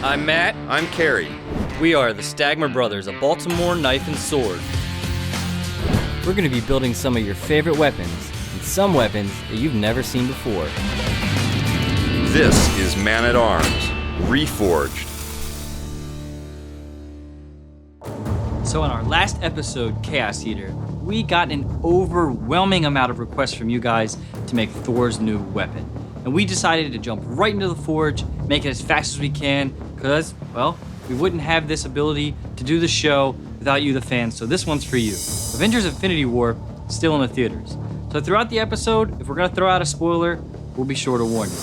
I'm Matt. I'm Kerry. We are the Stagmer brothers of Baltimore Knife and Sword. We're going to be building some of your favorite weapons, and some weapons that you've never seen before. This is Man-at-Arms, Reforged. So in our last episode, Chaos Eater, we got an overwhelming amount of requests from you guys to make Thor's new weapon. And we decided to jump right into the forge, make it as fast as we can, because, well, we wouldn't have this ability to do the show without you, the fans, so this one's for you. Avengers Infinity War, still in the theaters. So throughout the episode, if we're gonna throw out a spoiler, we'll be sure to warn you.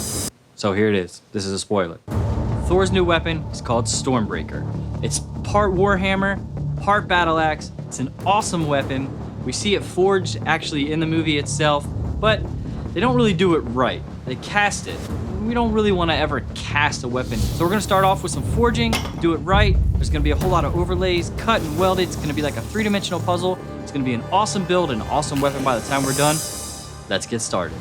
So here it is, this is a spoiler. Thor's new weapon is called Stormbreaker. It's part Warhammer, part battle axe. It's an awesome weapon. We see it forged actually in the movie itself, but they don't really do it right. They cast it. We don't really want to ever cast a weapon. So we're going to start off with some forging, do it right. There's going to be a whole lot of overlays, cut and welded. It's going to be like a three-dimensional puzzle. It's going to be an awesome build and an awesome weapon by the time we're done. Let's get started.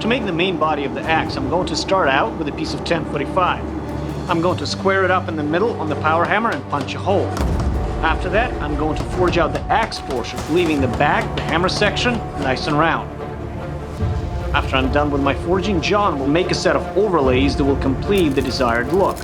To make the main body of the axe, I'm going to start out with a piece of 1045. I'm going to square it up in the middle on the power hammer and punch a hole. After that, I'm going to forge out the axe portion, leaving the back, the hammer section, nice and round. After I'm done with my forging, John will make a set of overlays that will complete the desired look.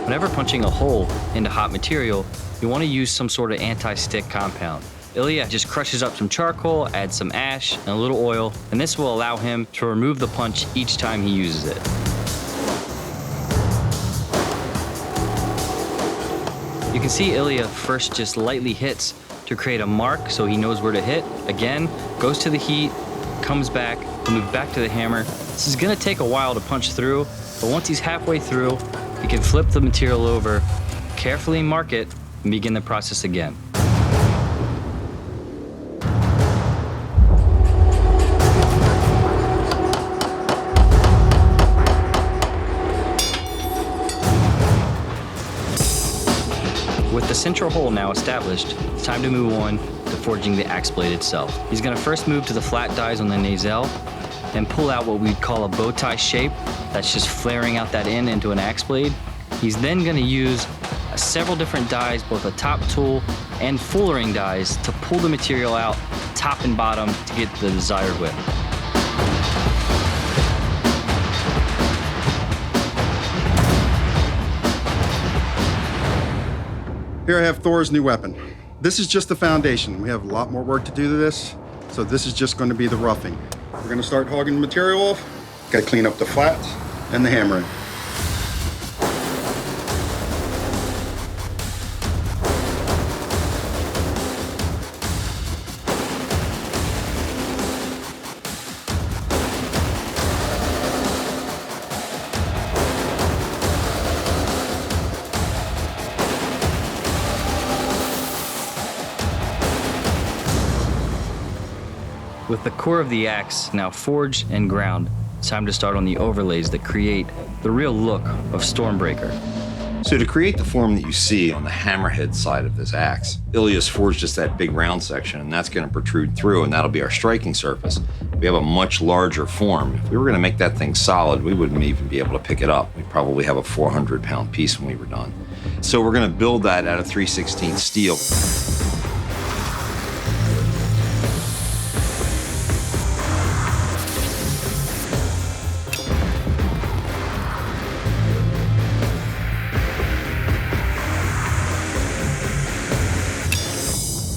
Whenever punching a hole into hot material, you want to use some sort of anti-stick compound. Ilya just crushes up some charcoal, adds some ash, and a little oil, and this will allow him to remove the punch each time he uses it. You can see Ilya first just lightly hits to create a mark so he knows where to hit. Again, goes to the heat, comes back, we'll move back to the hammer. This is gonna take a while to punch through, but once he's halfway through, he can flip the material over, carefully mark it, and begin the process again. With the central hole now established, it's time to move on to forging the axe blade itself. He's going to first move to the flat dies on the nacelle and pull out what we'd call a bow tie shape that's just flaring out that end into an axe blade. He's then going to use several different dies, both a top tool and fullering dies, to pull the material out top and bottom to get the desired width. Here I have Thor's new weapon. This is just the foundation. We have a lot more work to do to this, so this is just going to be the roughing. We're going to start hogging the material off. Got to clean up the flats and the hammering. With the core of the axe now forged and ground, it's time to start on the overlays that create the real look of Stormbreaker. So to create the form that you see on the hammerhead side of this axe, Ilya's forged just that big round section, and that's going to protrude through, and that'll be our striking surface. We have a much larger form. If we were going to make that thing solid, we wouldn't even be able to pick it up. We'd probably have a 400-pound piece when we were done. So we're going to build that out of 3/16 steel.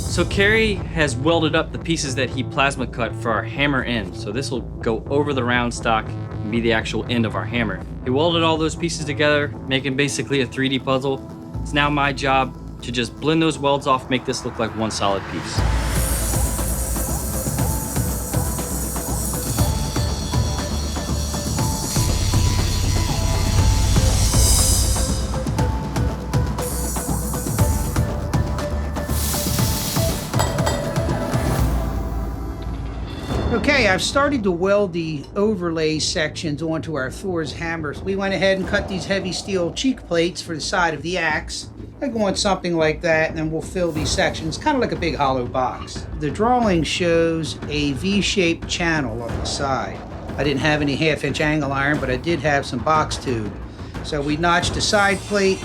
So Kerry has welded up the pieces that he plasma cut for our hammer end. So this will go over the round stock and be the actual end of our hammer. He welded all those pieces together, making basically a 3D puzzle. It's now my job to just blend those welds off, make this look like one solid piece. Okay, I've started to weld the overlay sections onto our Thor's hammers. We went ahead and cut these heavy steel cheek plates for the side of the axe. I want something like that, and then we'll fill these sections, kind of like a big hollow box. The drawing shows a V-shaped channel on the side. I didn't have any 1/2-inch angle iron, but I did have some box tube. So we notched the side plate,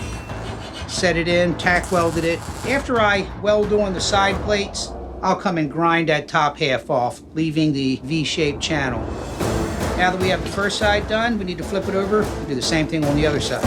set it in, tack welded it. After I weld on the side plates, I'll come and grind that top half off, leaving the V-shaped channel. Now that we have the first side done, we need to flip it over and do the same thing on the other side.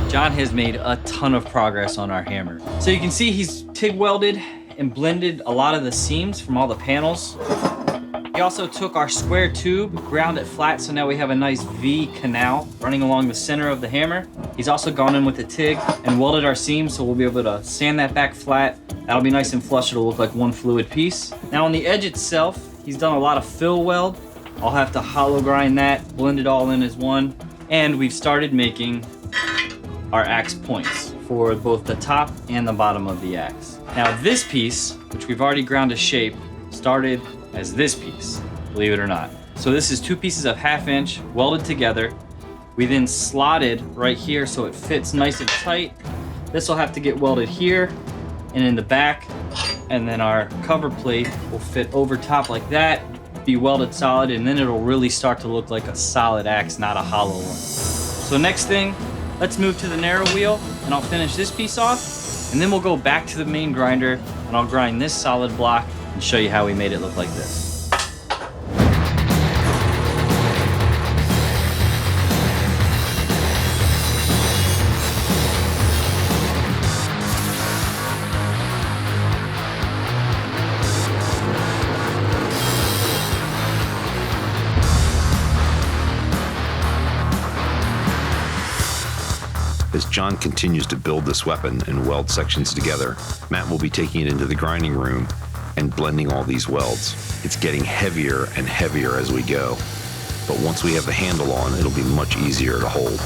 John has made a ton of progress on our hammer. So you can see he's TIG welded and blended a lot of the seams from all the panels. He also took our square tube, ground it flat, so now we have a nice V canal running along the center of the hammer. He's also gone in with the TIG and welded our seams, so we'll be able to sand that back flat. That'll be nice and flush, it'll look like one fluid piece. Now on the edge itself, he's done a lot of fill weld. I'll have to hollow grind that, blend it all in as one. And we've started making our axe points for both the top and the bottom of the axe. Now this piece, which we've already ground to shape, started as this piece, believe it or not. So this is 2 pieces of 1/2 inch welded together. We then slotted right here so it fits nice and tight. This will have to get welded here and in the back, and then our cover plate will fit over top like that, be welded solid, and then it'll really start to look like a solid axe, not a hollow one. So next thing, let's move to the narrow wheel and I'll finish this piece off, and then we'll go back to the main grinder and I'll grind this solid block and show you how we made it look like this. As John continues to build this weapon and weld sections together, Matt will be taking it into the grinding room and blending all these welds. It's getting heavier and heavier as we go, but once we have the handle on, it'll be much easier to hold.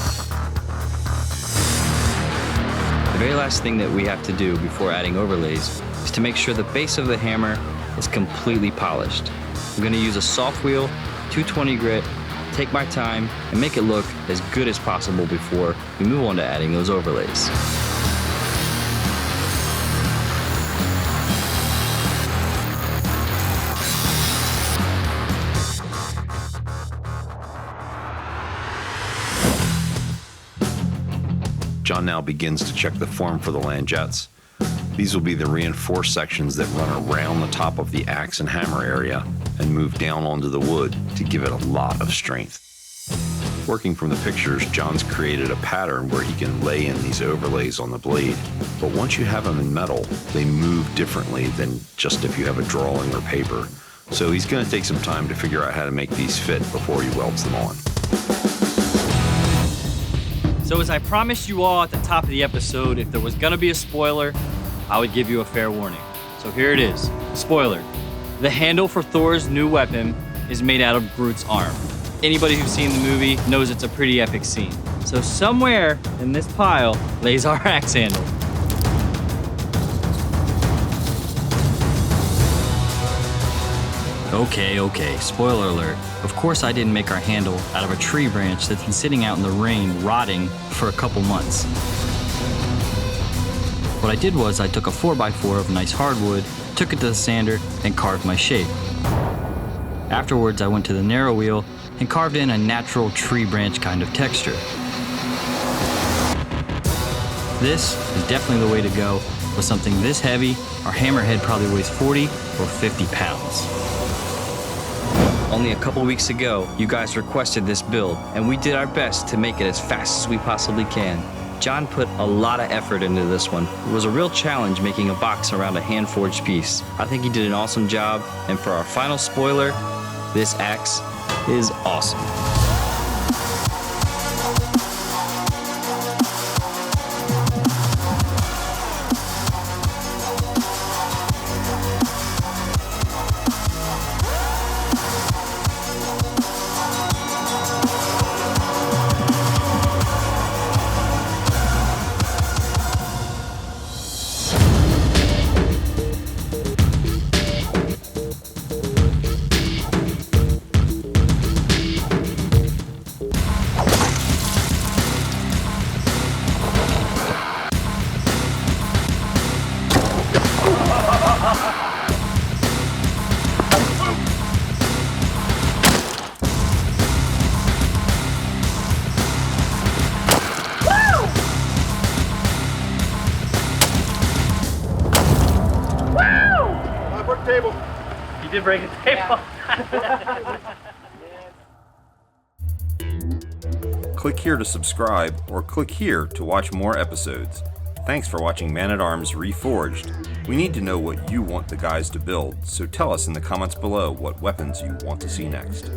The very last thing that we have to do before adding overlays is to make sure the base of the hammer is completely polished. I'm going to use a soft wheel, 220 grit, take my time, and make it look as good as possible before we move on to adding those overlays. John now begins to check the form for the langettes. These will be the reinforced sections that run around the top of the axe and hammer area and move down onto the wood to give it a lot of strength. Working from the pictures, John's created a pattern where he can lay in these overlays on the blade. But once you have them in metal, they move differently than just if you have a drawing or paper. So he's going to take some time to figure out how to make these fit before he welds them on. So as I promised you all at the top of the episode, if there was going to be a spoiler, I would give you a fair warning. So here it is. Spoiler. The handle for Thor's new weapon is made out of Groot's arm. Anybody who's seen the movie knows it's a pretty epic scene. So somewhere in this pile lays our axe handle. Okay, spoiler alert. Of course I didn't make our handle out of a tree branch that's been sitting out in the rain rotting for a couple months. What I did was I took a 4x4 of nice hardwood, took it to the sander, and carved my shape. Afterwards, I went to the narrow wheel and carved in a natural tree branch kind of texture. This is definitely the way to go. With something this heavy, our hammerhead probably weighs 40 or 50 pounds. Only a couple weeks ago, you guys requested this build, and we did our best to make it as fast as we possibly can. John put a lot of effort into this one. It was a real challenge making a box around a hand-forged piece. I think he did an awesome job, and for our final spoiler, this axe is awesome. break the table. Click here to subscribe or click here to watch more episodes. Thanks for watching Man-at-Arms Reforged. We need to know what you want the guys to build, so tell us in the comments below what weapons you want to see next.